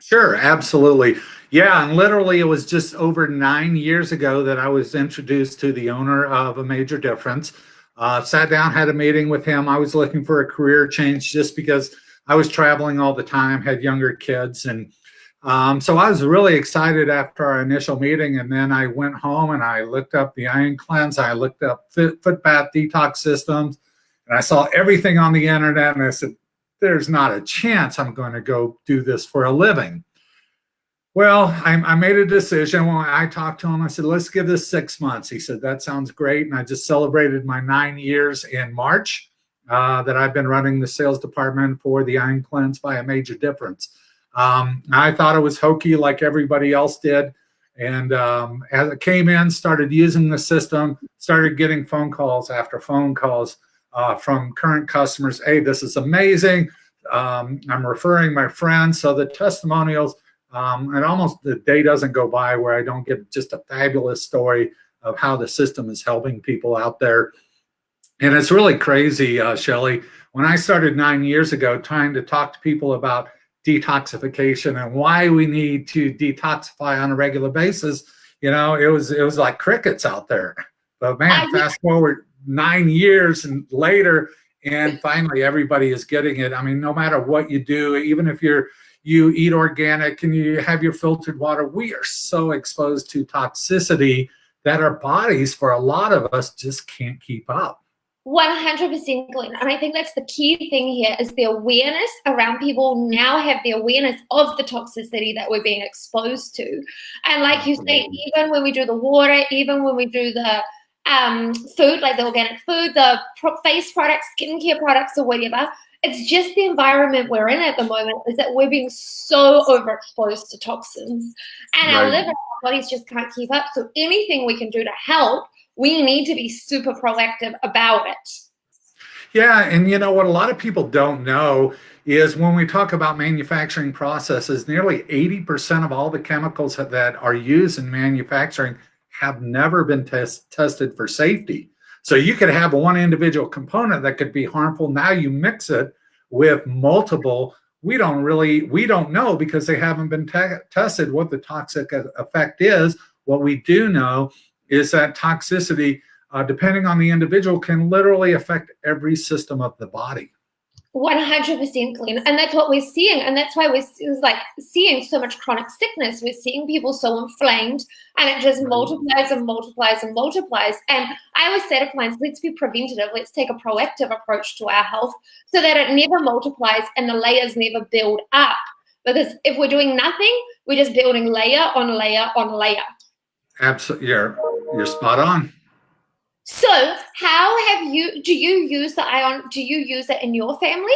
Sure, absolutely. Yeah, and literally it was just over 9 years ago that I was introduced to the owner of A Major Difference. Sat down, had a meeting with him. I was looking for a career change just because I was traveling all the time, had younger kids. And so I was really excited after our initial meeting. And then I went home and I looked up the Iron Cleanse. I looked up foot bath detox systems, and I saw everything on the internet. And I said, there's not a chance I'm going to go do this for a living. Well, I made a decision. When I talked to him, I said, let's give this 6 months. He said, that sounds great. And I just celebrated my 9 years in March that I've been running the sales department for the Iron Cleanse by A Major Difference. I thought it was hokey like everybody else did. And as I came in, started using the system, started getting phone calls after phone calls from current customers. Hey, this is amazing. I'm referring my friends. So the testimonials, and almost the day doesn't go by where I don't get just a fabulous story of how the system is helping people out there. And it's really crazy, Shelley. When I started 9 years ago trying to talk to people about detoxification and why we need to detoxify on a regular basis, it was like crickets out there. But man, fast forward 9 years and later, and finally everybody is getting it. I mean, no matter what you do, even if you eat organic and you have your filtered water, we are so exposed to toxicity that our bodies, for a lot of us, just can't keep up. 100%, Glenn. And I think that's the key thing here is the awareness around. People now have the awareness of the toxicity that we're being exposed to. And like you say, even when we do the water, even when we do the food, like the organic food, the face products, skincare products or whatever, it's just the environment we're in at the moment is that we're being so overexposed to toxins. And our liver, our bodies just can't keep up. So anything we can do to help, we need to be super proactive about it. Yeah, and what a lot of people don't know is when we talk about manufacturing processes, nearly 80% of all the chemicals that are used in manufacturing have never been tested for safety. So you could have one individual component that could be harmful. Now you mix it with multiple. We don't know because they haven't been tested what the toxic effect is. What we do know is that toxicity, depending on the individual, can literally affect every system of the body. 100%, Glenn. And that's what we're seeing. And that's why we're seeing so much chronic sickness. We're seeing people so inflamed, and it just multiplies and multiplies and multiplies. And I always say to clients, let's be preventative. Let's take a proactive approach to our health so that it never multiplies and the layers never build up. Because if we're doing nothing, we're just building layer on layer on layer. Absolutely. You're spot on. So do you use the ion? Do you use it in your family?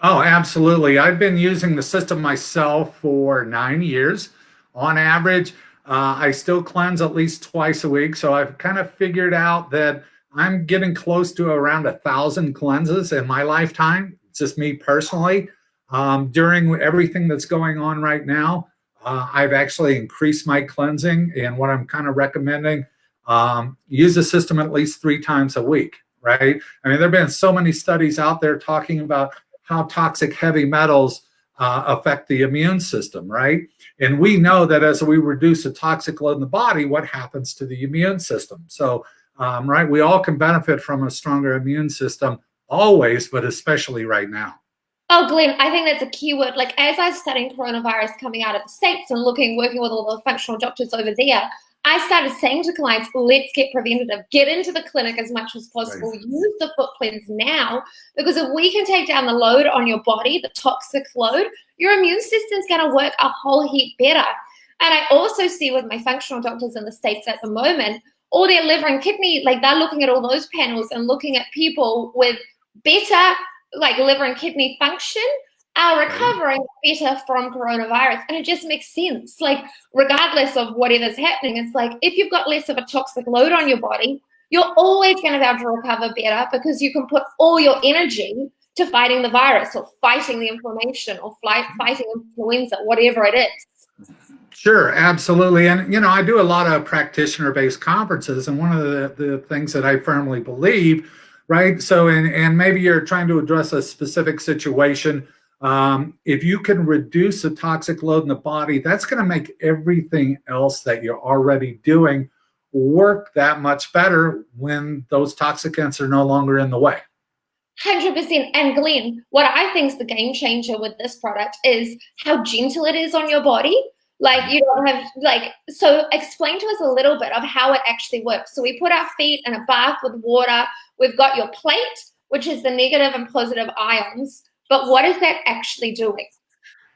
Oh, absolutely. I've been using the system myself for 9 years. On average, I still cleanse at least twice a week. So I've kind of figured out that I'm getting close to around 1,000 cleanses in my lifetime. It's just me personally. During everything that's going on right now, I've actually increased my cleansing, and what I'm kind of recommending, use the system at least 3 times a week, right? I mean, there have been so many studies out there talking about how toxic heavy metals affect the immune system, right? And we know that as we reduce the toxic load in the body, what happens to the immune system? So, right, we all can benefit from a stronger immune system always, but especially right now. Oh, Glenn, I think that's a key word. Like, as I was studying coronavirus coming out of the States and working with all the functional doctors over there, I started saying to clients, let's get preventative, get into the clinic as much as possible, use the foot cleanse now, because if we can take down the load on your body, the toxic load, your immune system's going to work a whole heap better. And I also see with my functional doctors in the States at the moment, all their liver and kidney, like they're looking at all those panels and looking at people with better liver and kidney function are recovering better from coronavirus. And it just makes sense. Like, regardless of whatever's happening, it's like if you've got less of a toxic load on your body, you're always going to be able to recover better because you can put all your energy to fighting the virus or fighting the inflammation or fighting influenza, whatever it is. Sure, absolutely. And, I do a lot of practitioner-based conferences. And one of the things that I firmly believe, right? So, and maybe you're trying to address a specific situation If you can reduce the toxic load in the body, that's going to make everything else that you're already doing work that much better when those toxicants are no longer in the way. 100%. And Glenn, what I think is the game changer with this product is how gentle it is on your body. Like, you don't have, like, so explain to us a little bit of how it actually works. So we put our feet in a bath with water. We've got your plate, which is the negative and positive ions. But what is that actually doing?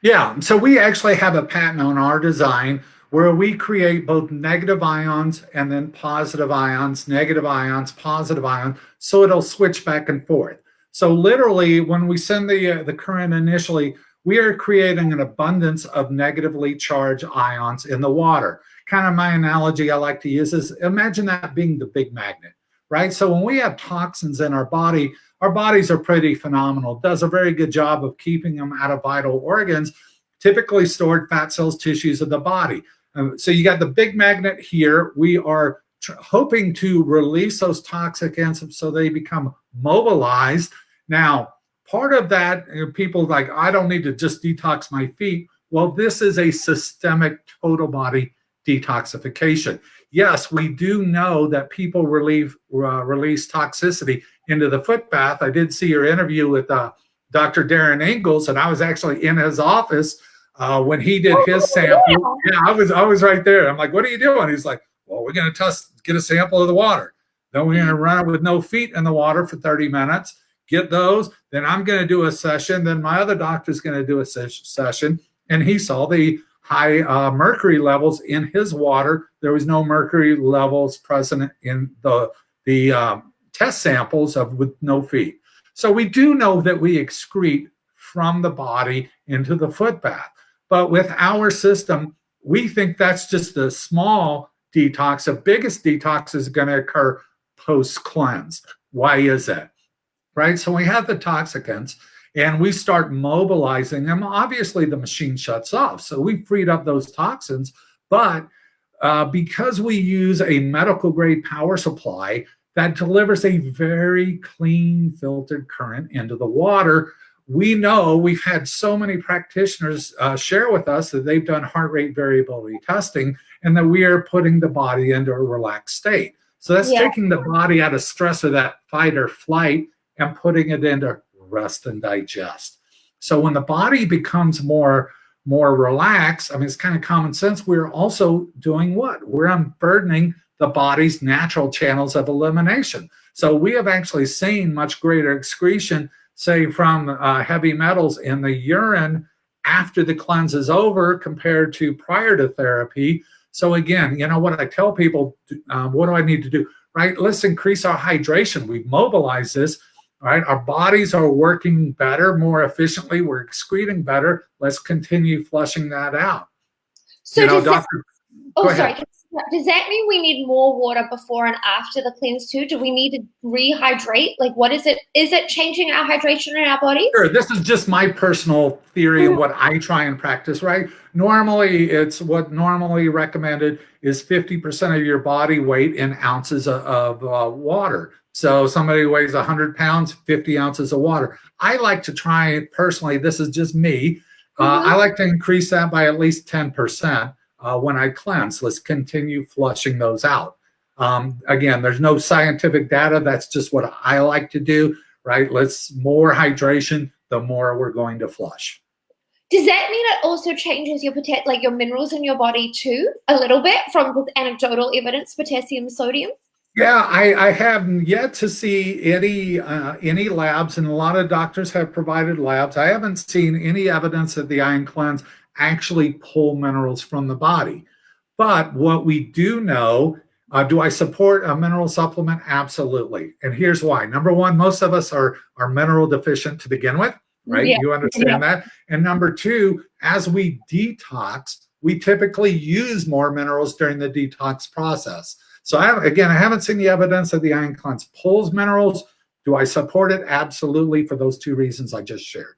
Yeah, so we actually have a patent on our design where we create both negative ions and then positive ions, negative ions, positive ions, so it'll switch back and forth. So literally, when we send the current initially, we are creating an abundance of negatively charged ions in the water. Kind of my analogy I like to use is, imagine that being the big magnet, right? So when we have toxins in our bodies are pretty phenomenal. It does a very good job of keeping them out of vital organs, typically stored fat cells, tissues of the body. So you got the big magnet here. We are hoping to release those toxicants so they become mobilized. Now, part of that, people like, I don't need to just detox my feet. Well, this is a systemic total body detoxification. Yes, we do know that people release toxicity into the foot bath. I did see your interview with Dr. Darren Ingalls, and I was actually in his office when he did his sample. Yeah, I was right there. I'm like, what are you doing? He's like, well, we're going to get a sample of the water. Then we're going to run it with no feet in the water for 30 minutes, get those. Then I'm going to do a session. Then my other doctor's going to do a session. And he saw the high mercury levels in his water. There was no mercury levels present in the test samples with no feet. So we do know that we excrete from the body into the foot bath. But with our system, we think that's just a small detox. The biggest detox is going to occur post-cleanse. Why is that? Right? So we have the toxicants and we start mobilizing them. Obviously, the machine shuts off. So we freed up those toxins. But because we use a medical grade power supply that delivers a very clean filtered current into the water, we know we've had so many practitioners share with us that they've done heart rate variability testing and that we are putting the body into a relaxed state. So that's taking the body out of stress or that fight or flight and putting it into rest and digest. So when the body becomes more relaxed, I mean, it's kind of common sense. We're also doing what? We're unburdening the body's natural channels of elimination. So we have actually seen much greater excretion, say, from heavy metals in the urine after the cleanse is over compared to prior to therapy. So again, you know what I tell people, what do I need to do? Right? Let's increase our hydration. We mobilize this. Right? Our bodies are working better, more efficiently. We're excreting better. Let's continue flushing that out. So you know, doctor. Does that mean we need more water before and after the cleanse too? Do we need to rehydrate? Like, what is it? Is it changing our hydration in our bodies? Sure. This is just my personal theory and what I try and practice, right? Normally, it's what normally recommended is 50% of your body weight in ounces of water. So somebody weighs 100 pounds, 50 ounces of water. I like to try, personally, this is just me, I like to increase that by at least 10% when I cleanse. Let's continue flushing those out. Again, there's no scientific data. That's just what I like to do, right? More hydration, the more we're going to flush. Does that mean it also changes your minerals in your body too, a little bit, from with anecdotal evidence, potassium, sodium? Yeah, I have yet to see any labs, and a lot of doctors have provided labs. I haven't seen any evidence that the ion cleanse actually pull minerals from the body. But what we do know, do I support a mineral supplement? Absolutely. And here's why. Number one, most of us are mineral deficient to begin with, right? Yeah. You understand that. And number two, as we detox, we typically use more minerals during the detox process. So I haven't seen the evidence that the ion cleanse pulls minerals. Do I support it? Absolutely, for those two reasons I just shared.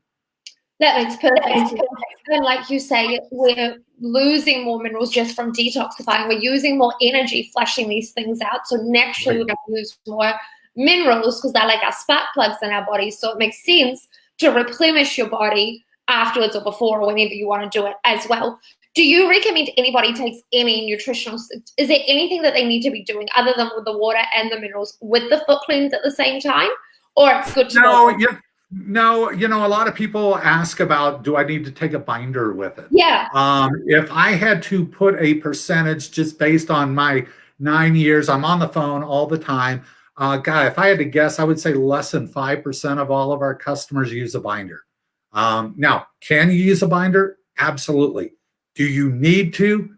That makes perfect sense. And like you say, we're losing more minerals just from detoxifying. We're using more energy flushing these things out. So naturally, we're going to lose more minerals because they're like our spark plugs in our bodies. So it makes sense to replenish your body afterwards or before or whenever you want to do it as well. Do you recommend anybody takes any nutritional, is there anything that they need to be doing other than with the water and the minerals with the foot cleanse at the same time? Or it's good to No, a lot of people ask about, do I need to take a binder with it? Yeah. If I had to put a percentage just based on my 9 years, I'm on the phone all the time. God, if I had to guess, I would say less than 5% of all of our customers use a binder. Now, can you use a binder? Absolutely. Do you need to?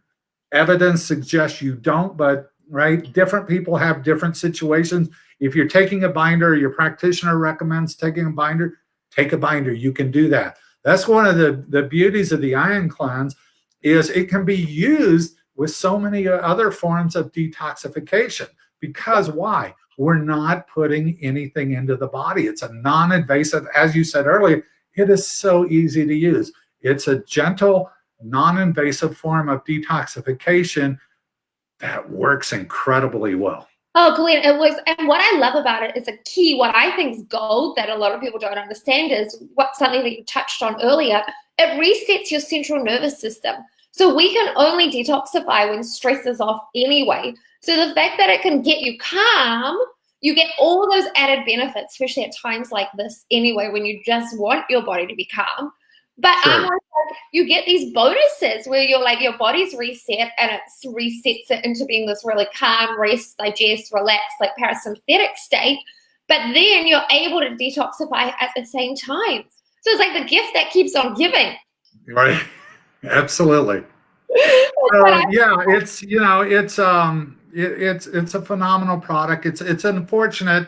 Evidence suggests you don't, but right, different people have different situations. If you're taking a binder, your practitioner recommends taking a binder, take a binder. You can do that. That's one of the beauties of the ion cleanse, is it can be used with so many other forms of detoxification. Because why? We're not putting anything into the body. It's a non-invasive, as you said earlier, it is so easy to use. It's a gentle, non-invasive form of detoxification that works incredibly well. Oh, Glenn, it was, and what I love about it is a key, what I think is gold that a lot of people don't understand is something that you touched on earlier. It resets your central nervous system. So we can only detoxify when stress is off anyway. So the fact that it can get you calm, you get all those added benefits, especially at times like this anyway, when you just want your body to be calm. But Sure. you get these bonuses where you're like, your body's reset and it resets it into being this really calm, rest, digest, relax, like parasympathetic state. But then you're able to detoxify at the same time. So it's like the gift that keeps on giving. Right. Absolutely. Yeah, it's a phenomenal product. It's unfortunate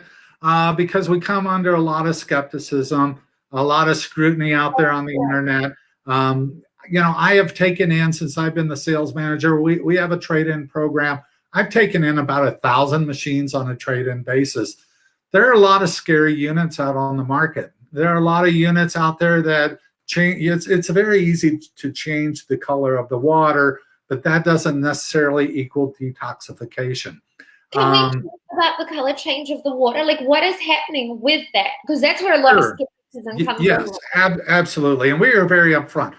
because we come under a lot of skepticism, a lot of scrutiny out there on the internet. I have taken in, since I've been the sales manager, we have a trade-in program. I've taken in about 1,000 machines on a trade-in basis. There are a lot of scary units out on the market. There are a lot of units out there that change. It's very easy to change the color of the water, but that doesn't necessarily equal detoxification. Can we talk about the color change of the water? Like, what is happening with that? Because that's where a lot of skepticism comes Yes, in. absolutely. And we are very upfront.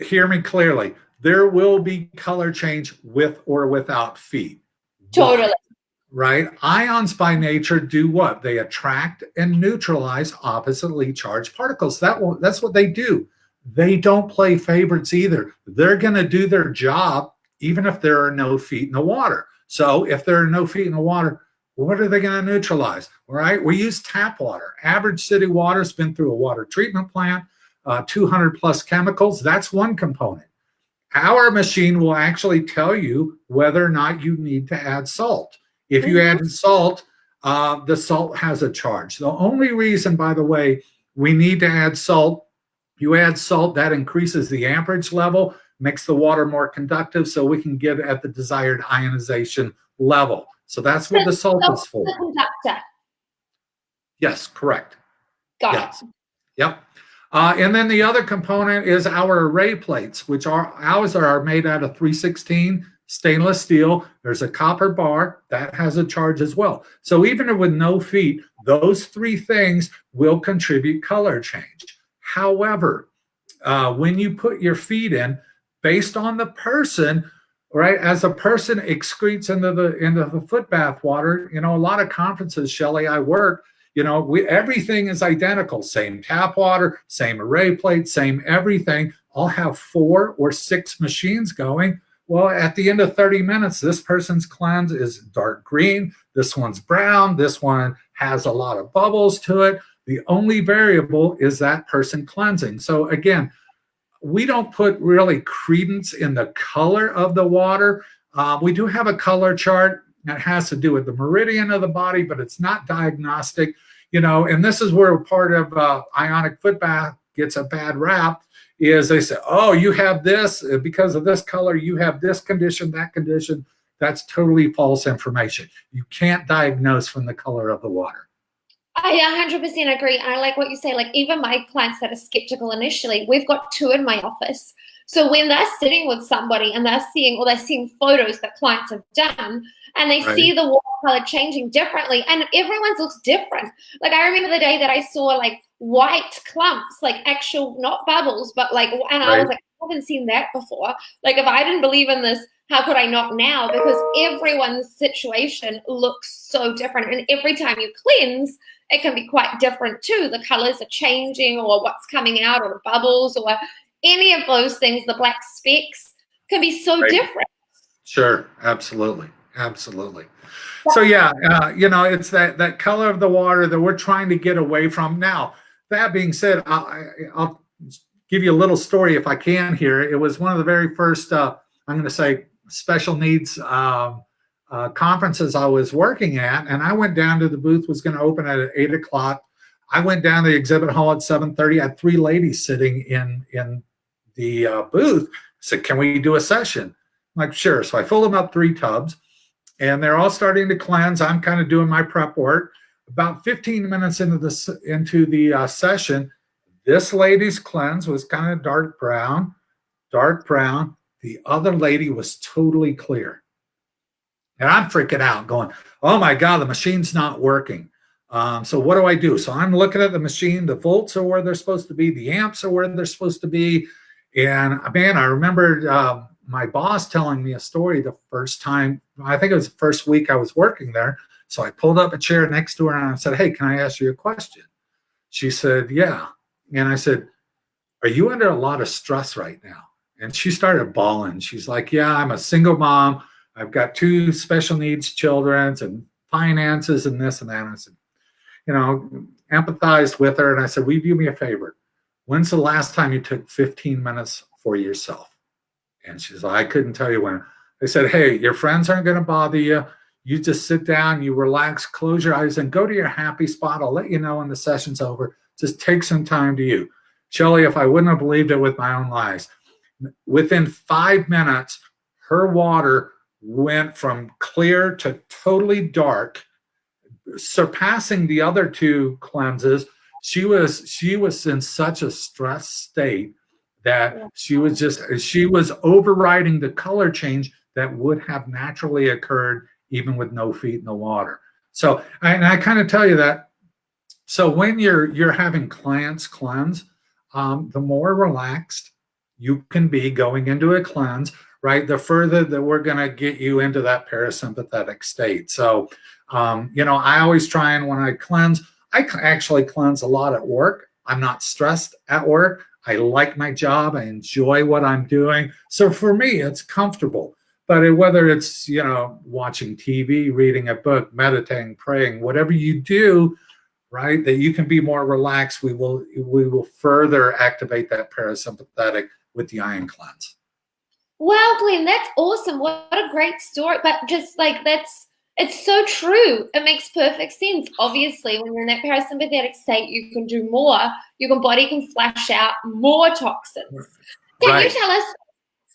Hear me clearly. There will be color change with or without feed. Totally. Why? Right? Ions by nature do what? They attract and neutralize oppositely charged particles. That's what they do. They don't play favorites either. They're going to do their job even if there are no feet in the water. So if there are no feet in the water, what are they going to neutralize? All right, we use tap water. Average city water has been through a water treatment plant, 200 plus chemicals. That's one component. Our machine will actually tell you whether or not you need to add salt. If you add salt, the salt has a charge. The only reason, by the way, we need to add salt, you add salt, that increases the amperage level, makes the water more conductive so we can get at the desired ionization level. So that's what the salt is for. The conductor. Yes, correct. Got it. Yep. And then the other component is our array plates, which ours are made out of 316 stainless steel. There's a copper bar that has a charge as well. So even with no feet, those three things will contribute color change. However, when you put your feet in, based on the person, right, as a person excretes into the foot bath water, a lot of conferences, Shelley, I work, everything is identical. Same tap water, same array plate, same everything. I'll have 4 or 6 machines going. Well, at the end of 30 minutes, this person's cleanse is dark green. This one's brown. This one has a lot of bubbles to it. The only variable is that person cleansing. So again, we don't put really credence in the color of the water. We do have a color chart that has to do with the meridian of the body, but it's not diagnostic, and this is where part of ionic foot bath gets a bad rap, is they say, oh, you have this, because of this color, you have this condition, that condition. That's totally false information. You can't diagnose from the color of the water. I 100% agree. And I like what you say, like even my clients that are skeptical initially, we've got 2 in my office. So when they're sitting with somebody and they're seeing photos that clients have done, and they see the water color changing differently, and everyone's looks different. Like I remember the day that I saw like white clumps, like actual, not bubbles, but like, and I was like, I haven't seen that before. Like, if I didn't believe in this, how could I not now? Because everyone's situation looks so different. And every time you cleanse, it can be quite different too. The colors are changing, or what's coming out, or the bubbles, or any of those things, the black specks can be so different. Sure, absolutely, absolutely. So yeah, it's that color of the water that we're trying to get away from. Now, that being said, I'll give you a little story if I can here. It was one of the very first, I'm going to say, special needs conferences I was working at, and I went down to the booth, was going to open at 8 o'clock. I went down to the exhibit hall at 7:30. I had 3 ladies sitting in the booth. I said, can we do a session? I'm like, sure. So I filled them up 3 tubs, and they're all starting to cleanse. I'm kind of doing my prep work. About 15 minutes into the session, this lady's cleanse was kind of dark brown. The other lady was totally clear. And I'm freaking out going, oh my God, the machine's not working. So what do I do? So I'm looking at the machine. The volts are where they're supposed to be. The amps are where they're supposed to be. And man, I remember my boss telling me a story the first time, I think it was the first week I was working there. So I pulled up a chair next to her and I said, hey, can I ask you a question? She said, yeah. And I said, are you under a lot of stress right now? And she started bawling. She's like, yeah, I'm a single mom. I've got 2 special needs children and finances and this and that. And I said, empathized with her. And I said, will you do me a favor? When's the last time you took 15 minutes for yourself? And she's like, I couldn't tell you when. I said, hey, your friends aren't going to bother you. You just sit down, you relax, close your eyes, and go to your happy spot. I'll let you know when the session's over. Just take some time to you. Shelley, if I wouldn't have believed it with my own eyes, within 5 minutes, her water went from clear to totally dark, surpassing the other 2 cleanses. She was in such a stressed state that she was overriding the color change that would have naturally occurred even with no feet in the water. So, and I kind of tell you that. So when you're having clients cleanse, the more relaxed you can be going into a cleanse, right? The further that we're going to get you into that parasympathetic state. So, I always try, and when I cleanse, I actually cleanse a lot at work. I'm not stressed at work. I like my job. I enjoy what I'm doing. So for me, it's comfortable. But whether it's, watching TV, reading a book, meditating, praying, whatever you do, right, that you can be more relaxed, we will further activate that parasympathetic with the ion cleanse. Wow, Glenn, that's awesome. What a great story. But just like it's so true. It makes perfect sense. Obviously, when you're in that parasympathetic state, you can do more. Your body can flush out more toxins. Can you tell us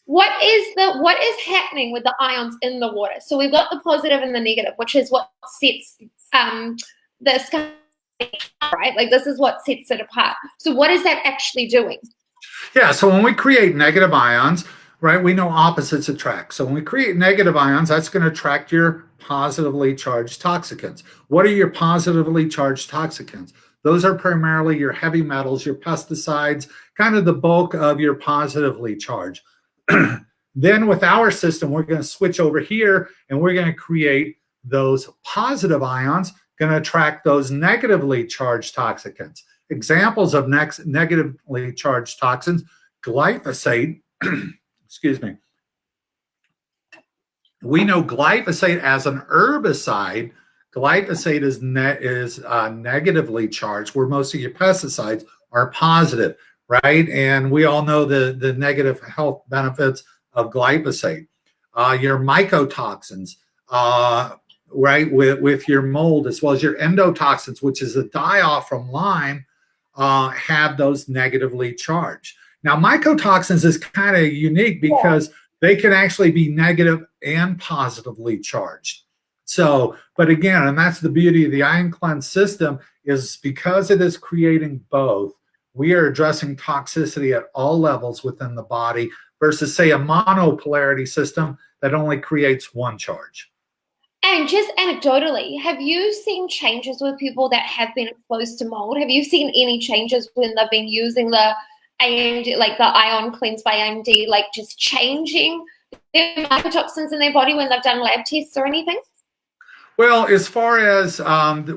what is happening with the ions in the water? So we've got the positive and the negative, which is what sets this, right? Like, this is what sets it apart. So what is that actually doing? Yeah, so when we create negative ions, right, we know opposites attract. So when we create negative ions, that's going to attract your positively charged toxicants. What are your positively charged toxicants? Those are primarily your heavy metals, your pesticides, kind of the bulk of your positively charged. Then with our system, we're going to switch over here and we're going to create those positive ions, going to attract those negatively charged toxicants. Examples of negatively charged toxins, glyphosate, excuse me. We know glyphosate as an herbicide. Glyphosate is negatively charged, where most of your pesticides are positive, right? And we all know the negative health benefits of glyphosate. Your mycotoxins, right, with your mold, as well as your endotoxins, which is a die-off from lime, have those negatively charged. Now, mycotoxins is kind of unique because they can actually be negative and positively charged. So, but again, and that's the beauty of the ion cleanse system, is because it is creating both, we are addressing toxicity at all levels within the body versus, say, a monopolarity system that only creates one charge. And just anecdotally, have you seen changes with people that have been exposed to mold? Have you seen any changes when they've been using the AMD, like the Ion Cleanse by AMD, like just changing their mycotoxins in their body when they've done lab tests or anything? Well, as far as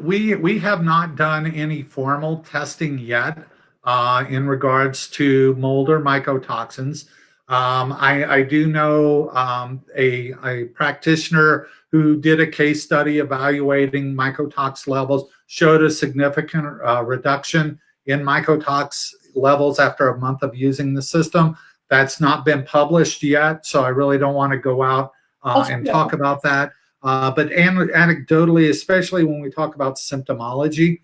we have not done any formal testing yet in regards to mold or mycotoxins. I do know a practitioner who did a case study evaluating mycotox levels, showed a significant reduction in mycotox levels after a month of using the system. That's not been published yet, so I really don't want to go out and talk about that. But anecdotally, especially when we talk about symptomology,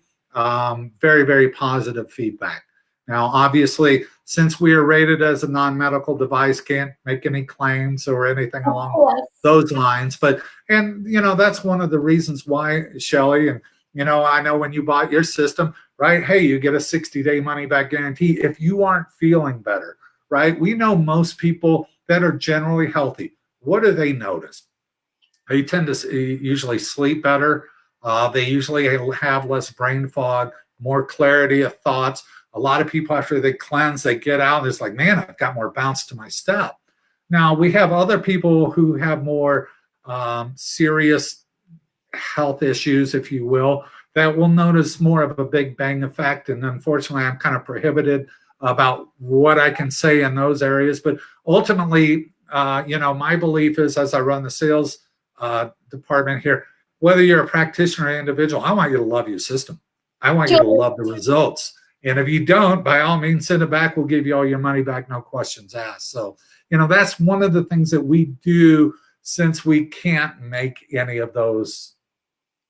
very, very positive feedback. Now, obviously, since we are rated as a non-medical device, can't make any claims or anything along those lines. But, and, you know, that's one of the reasons why, Shelley, and, you know, I know when you bought your system, right, hey, you get a 60-day money-back guarantee if you aren't feeling better, right? We know most people that are generally healthy. What do they notice? They tend to usually sleep better. They usually have less brain fog, more clarity of thoughts. A lot of people, after they cleanse, they get out and it's like, man, I've got more bounce to my step. Now, we have other people who have more serious health issues, if you will, that will notice more of a big bang effect. And unfortunately, I'm kind of prohibited about what I can say in those areas. But ultimately, you know, my belief is, as I run the sales department here, whether you're a practitioner or individual, I want you to love your system. I want you to love the results. And if you don't, by all means, send it back. We'll give you all your money back, no questions asked. So, you know, that's one of the things that we do since we can't make any of those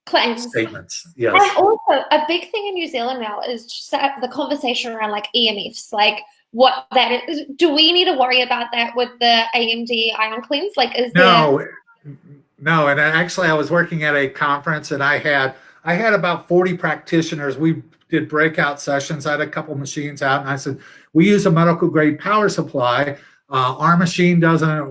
claims. Statements. Yes. And also, a big thing in New Zealand now is just the conversation around like EMFs, like what that is. Do we need to worry about that with the AMD Ion Cleanse? Like, is no, and actually, I was working at a conference, and I had about 40 practitioners. We did breakout sessions. I had a couple machines out, and I said, we use a medical grade power supply. Our machine doesn't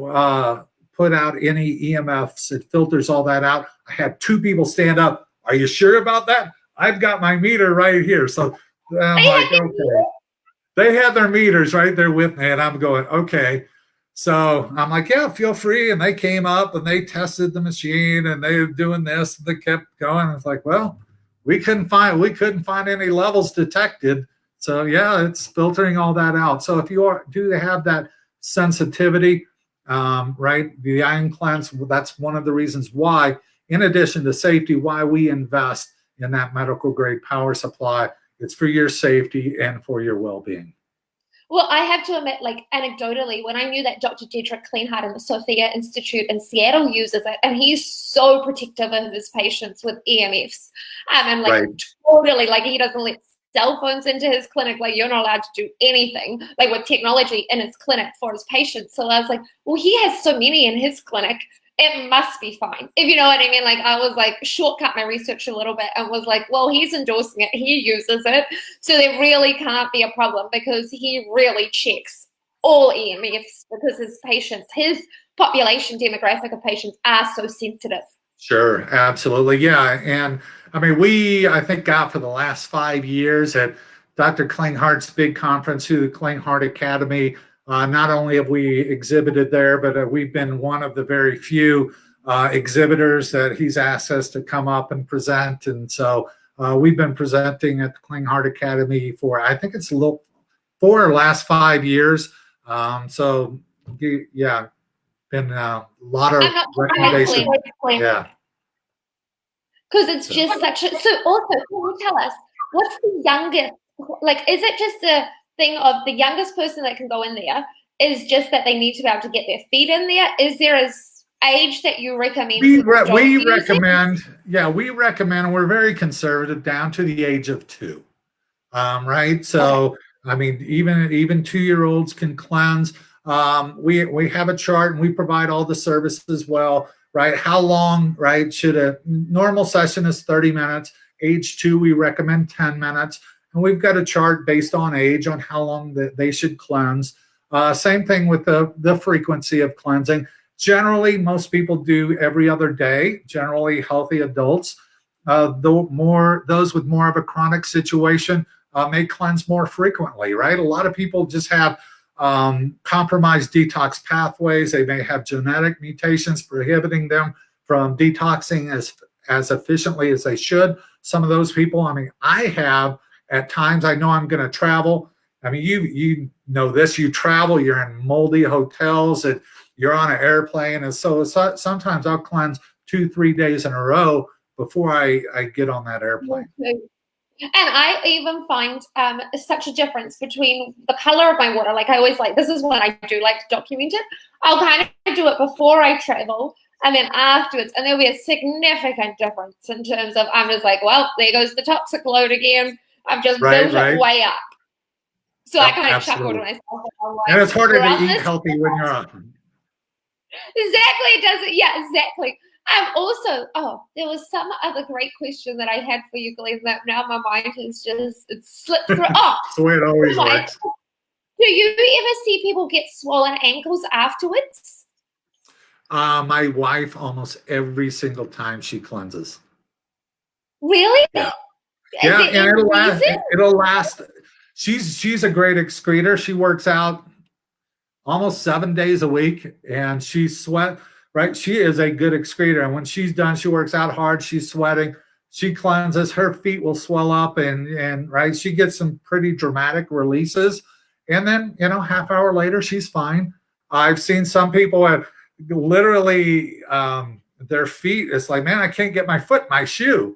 put out any EMFs. It filters all that out. I had 2 people stand up. Are you sure about that? I've got my meter right here. So I'm like, okay. They had their meters right there with me, and I'm going, okay. So I'm like, yeah, feel free. And they came up and they tested the machine, and they were doing this, and they kept going. It's like, well, we couldn't find any levels detected. So yeah, it's filtering all that out. So if you do have that sensitivity, right, the ion cleanse, that's one of the reasons why, in addition to safety, why we invest in that medical grade power supply. It's for your safety and for your well-being. Well, I have to admit, like anecdotally, when I knew that Dr. Dietrich Kleinhardt in the Sophia Institute in Seattle uses it, and he's so protective of his patients with EMFs, and like totally, like he doesn't let cell phones into his clinic. Like you're not allowed to do anything like with technology in his clinic for his patients. So I was like, well, he has so many in his clinic, it must be fine. If you know what I mean? Like I was like shortcut my research a little bit and was like, well, he's endorsing it. He uses it. So there really can't be a problem because he really checks all EMFs because his patients, his population demographic of patients are so sensitive. Sure, absolutely. Yeah. And I mean, I think got for the last 5 years at Dr. Kleinhardt's big conference through the Kleinhardt Academy. Not only have we exhibited there, but we've been one of the very few exhibitors that he's asked us to come up and present. And so we've been presenting at the Kleinhardt Academy for, I think it's for the last 5 years. So yeah, been a lot of recommendations. Yeah. Because it's just such a, so also, can you tell us, what's the youngest, like, is it just a thing of the youngest person that can go in there is just that they need to be able to get their feet in there? Is there an age that you recommend? We recommend, and we're very conservative, down to the age of 2, right? So, okay. I mean, even 2-year-olds can cleanse. We have a chart, and we provide all the services as well, right? How long, right? Should a normal session is 30 minutes. Age 2, we recommend 10 minutes. And we've got a chart based on age on how long they should cleanse. Same thing with the frequency of cleansing. Generally, most people do every other day, generally healthy adults. Those with more of a chronic situation may cleanse more frequently, right? A lot of people just have compromised detox pathways. They may have genetic mutations prohibiting them from detoxing as efficiently as they should. Some of those people, I mean, I have at times, I know I'm going to travel. I mean, you know this, you travel, you're in moldy hotels, and you're on an airplane. And so sometimes I'll cleanse 2-3 days in a row before I get on that airplane. And I even find such a difference between the color of my water. Like I always this is what I do like to document it. I'll kind of do it before I travel and then afterwards. And there'll be a significant difference in terms of, I'm just like, well, there goes the toxic load again. I've just built it way up. So I kind of chuckle to myself. And it's harder to eat healthy when you're on. Exactly, it does it. Yeah, exactly. Also, there was some other great question that I had for you, Glenn, that now my mind has it's slipped through. That's the way it always works. Do you ever see people get swollen ankles afterwards? My wife, almost every single time she cleanses. Really? Yeah. Yeah, and it'll last. She's a great excreter. She works out almost 7 days a week, and she sweat. Right, she is a good excreter, and when she's done, she works out hard. She's sweating. She cleanses. Her feet will swell up, and right, she gets some pretty dramatic releases, and then half hour later, she's fine. I've seen some people have literally their feet. It's like, man, I can't get my foot in my shoe.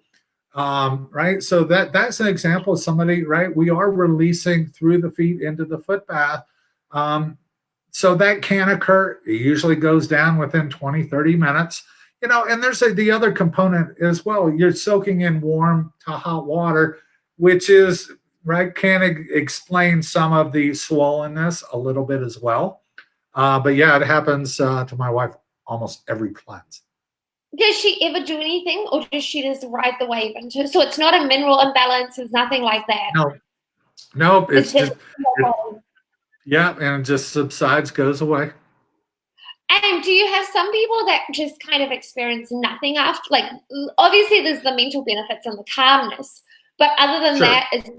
Right, so that's an example of somebody. Right, we are releasing through the feet into the foot bath. So that can occur. It usually goes down within 20-30 minutes. And there's the other component as well. You're soaking in warm to hot water, which is, right, can explain some of the swollenness a little bit as well. But yeah, it happens to my wife almost every cleanse. Does she ever do anything, or does she just ride the wave into? So it's not a mineral imbalance, it's nothing like that. No, it's just... Yeah, and it just subsides, goes away. And do you have some people that just kind of experience nothing after? Like, obviously, there's the mental benefits and the calmness, but other than that, is that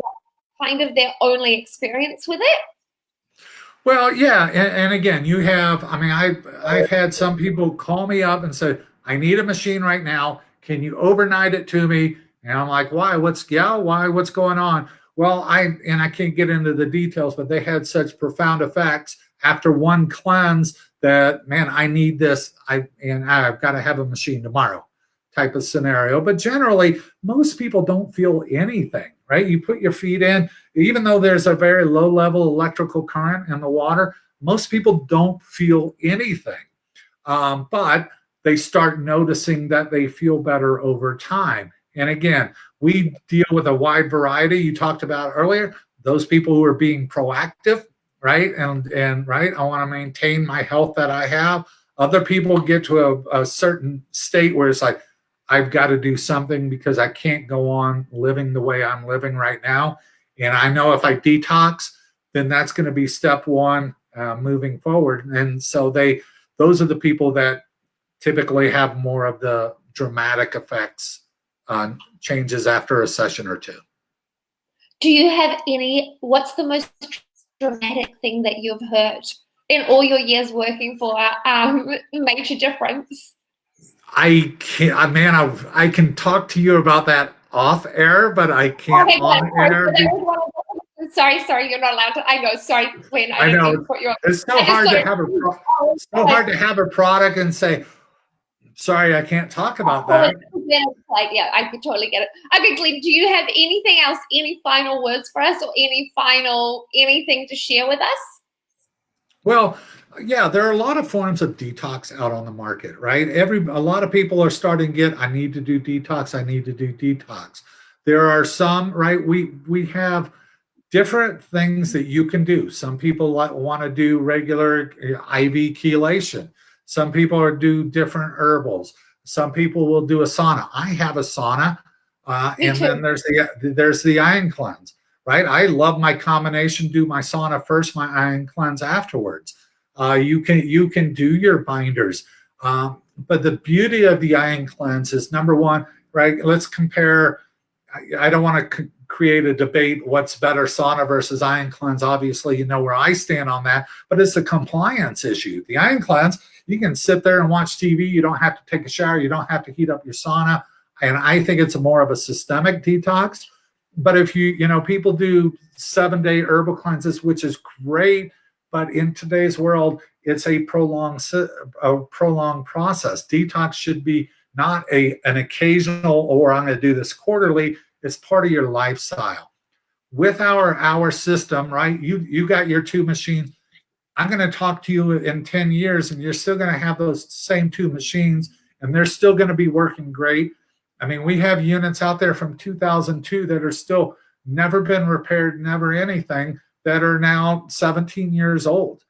kind of their only experience with it? Well, yeah, and again, you have. I mean, I've had some people call me up and say, "I need a machine right now. Can you overnight it to me?" And I'm like, "Why? What's going on?" Well, I can't get into the details, but they had such profound effects after one cleanse that, man, I need this. I've got to have a machine tomorrow type of scenario. But generally, most people don't feel anything, right? You put your feet in, even though there's a very low level electrical current in the water, most people don't feel anything. But they start noticing that they feel better over time. And again, we deal with a wide variety. You talked about earlier, those people who are being proactive, right? And right, I want to maintain my health that I have. Other people get to a certain state where it's like, I've got to do something because I can't go on living the way I'm living right now. And I know if I detox, then that's going to be step one moving forward. And so those are the people that typically have more of the dramatic effects on changes after a session or two. Do you have what's the most dramatic thing that you've heard in all your years working for Major Difference? I can't, man, I can talk to you about that off air, but I can't on air. Sorry, you're not allowed to. I know, sorry, Glenn. I know. It's so hard to have a product and say, sorry, I can't talk about that. Yeah, I could totally get it. Okay, Glenn, do you have anything else, any final words for us, or anything to share with us? Well, yeah, there are a lot of forms of detox out on the market, right? A lot of people are starting to get, I need to do detox. There are some, right? We have different things that you can do. Some people want to do regular IV chelation. Some people do different herbals. Some people will do a sauna. I have a sauna, and then there's the ion cleanse, right? I love my combination. Do my sauna first, my ion cleanse afterwards. You can do your binders. But the beauty of the ion cleanse is, number one, right? Let's compare. I don't want to create a debate what's better, sauna versus ion cleanse. Obviously, you know where I stand on that, but it's a compliance issue. The ion cleanse, you can sit there and watch TV. You don't have to take a shower. You don't have to heat up your sauna. And I think it's more of a systemic detox. But if people do 7-day herbal cleanses, which is great, but in today's world, it's a prolonged process. Detox should be not an occasional, or I'm going to do this quarterly. It's part of your lifestyle. With our system, right? You got your 2 machines. I'm going to talk to you in 10 years, and you're still going to have those same 2 machines, and they're still going to be working great. I mean, we have units out there from 2002 that are still never been repaired, never anything, that are now 17 years old.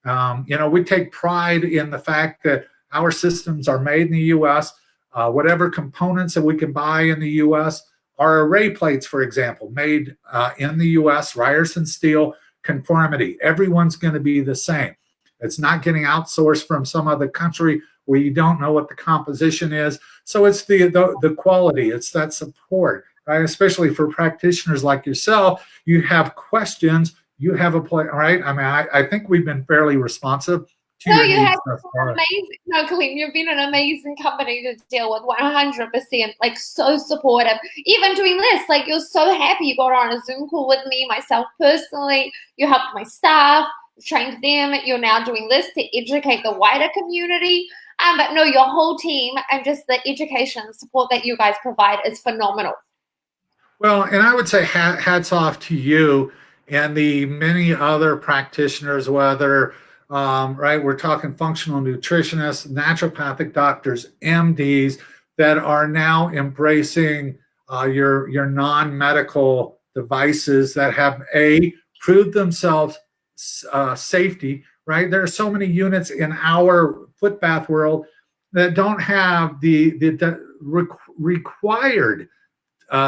We take pride in the fact that our systems are made in the U.S. Whatever components that we can buy in the U.S. Our array plates, for example, made in the U.S., Ryerson steel, conformity. Everyone's going to be the same. It's not getting outsourced from some other country where you don't know what the composition is. So it's the quality. It's that support, right? Especially for practitioners like yourself. You have questions. You have a play, right? I mean, I think we've been fairly responsive to No, your you needs have thus far. amazing. No, Colleen, you've been an amazing company to deal with. 100%, like so supportive. Even doing this, like you're so happy you got on a Zoom call with me, myself personally. You helped my staff, trained them. You're now doing this to educate the wider community. But no, your whole team and just the education and support that you guys provide is phenomenal. Well, and I would say hats off to you and the many other practitioners, whether right, we're talking functional nutritionists, naturopathic doctors, MDs, that are now embracing your non-medical devices that have proved themselves safety. Right, there are so many units in our foot bath world that don't have the required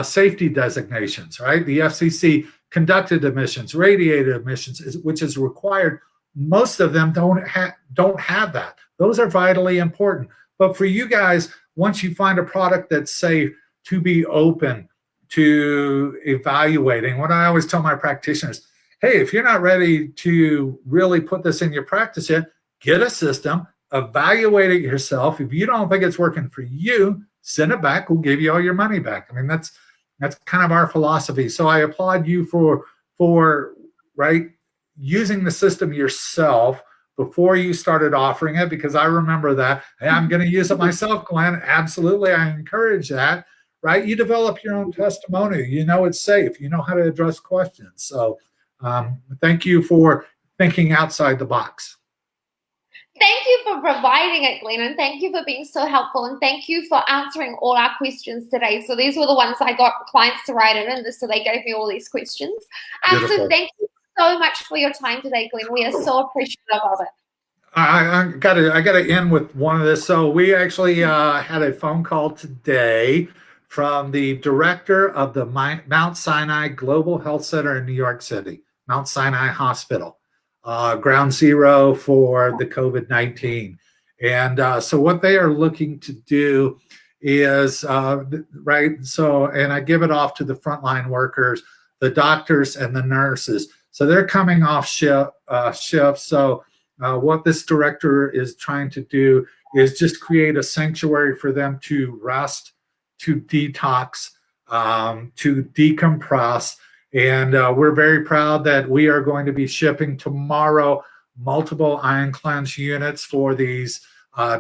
safety designations. Right, the FCC conducted emissions, radiated emissions, which is required. Most of them don't have that. Those are vitally important. But for you guys, once you find a product that's safe, to be open to evaluating. What I always tell my practitioners, hey, if you're not ready to really put this in your practice yet, get a system, evaluate it yourself. If you don't think it's working for you, send it back. We'll give you all your money back. I mean, that's kind of our philosophy. So I applaud you for right, using the system yourself before you started offering it, because I remember that. Hey, I'm going to use it myself, Glenn. Absolutely, I encourage that. Right, you develop your own testimony. You know it's safe. You know how to address questions. So thank you for thinking outside the box. Thank you for providing it, Glenn, and thank you for being so helpful, and thank you for answering all our questions today. So these were the ones I got clients to write in, so they gave me all these questions. So thank you so much for your time today, Glenn. We are so appreciative of it. I gotta end with one of this. So we actually had a phone call today from the director of the Mount Sinai Global Health Center in New York City, Mount Sinai Hospital, ground zero for the COVID-19. And so what they are looking to do is, right, so, and I give it off to the frontline workers, the doctors and the nurses. So they're coming off shift. So what this director is trying to do is just create a sanctuary for them to rest, to detox, to decompress. And we're very proud that we are going to be shipping tomorrow multiple ion cleanse units for these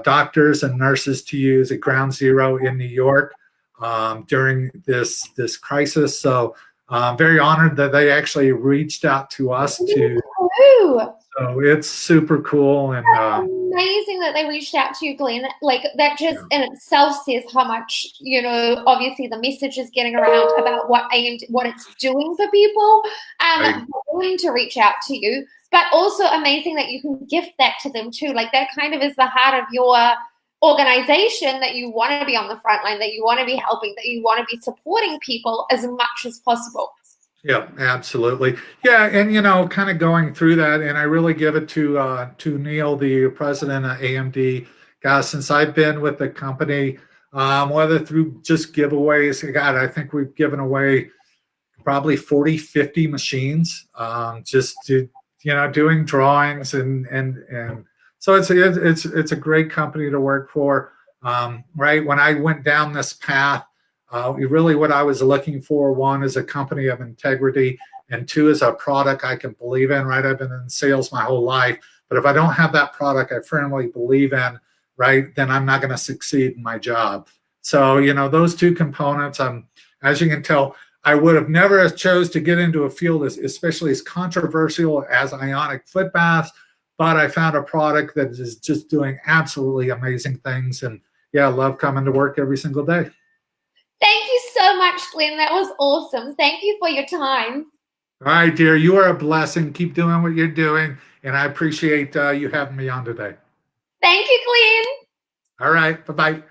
doctors and nurses to use at Ground Zero in New York during this crisis. So I'm very honored that they actually reached out to us so it's super cool. And amazing that they reached out to you, Glenn. Like that just in itself says how much, obviously the message is getting around about what AMD, what it's doing for people. Willing to reach out to you, but also amazing that you can gift that to them too. Like that kind of is the heart of your organization, that you want to be on the front line, that you want to be helping, that you want to be supporting people as much as possible. Yeah, absolutely. Yeah, and kind of going through that, and I really give it to Neil, the president of AMD. Guys, since I've been with the company, whether through just giveaways, God, I think we've given away probably 40, 50 machines, just to, doing drawings and so it's a great company to work for. Right. When I went down this path, really what I was looking for, one is a company of integrity, and two is a product I can believe in, right? I've been in sales my whole life, but if I don't have that product I firmly believe in, right, then I'm not going to succeed in my job. So, those two components, as you can tell, I would have never chose to get into a field especially as controversial as ionic foot baths, but I found a product that is just doing absolutely amazing things. And yeah, I love coming to work every single day. Thank you so much, Glenn. That was awesome. Thank you for your time. All right, dear, you are a blessing. Keep doing what you're doing. And I appreciate you having me on today. Thank you, Glenn. All right, bye-bye.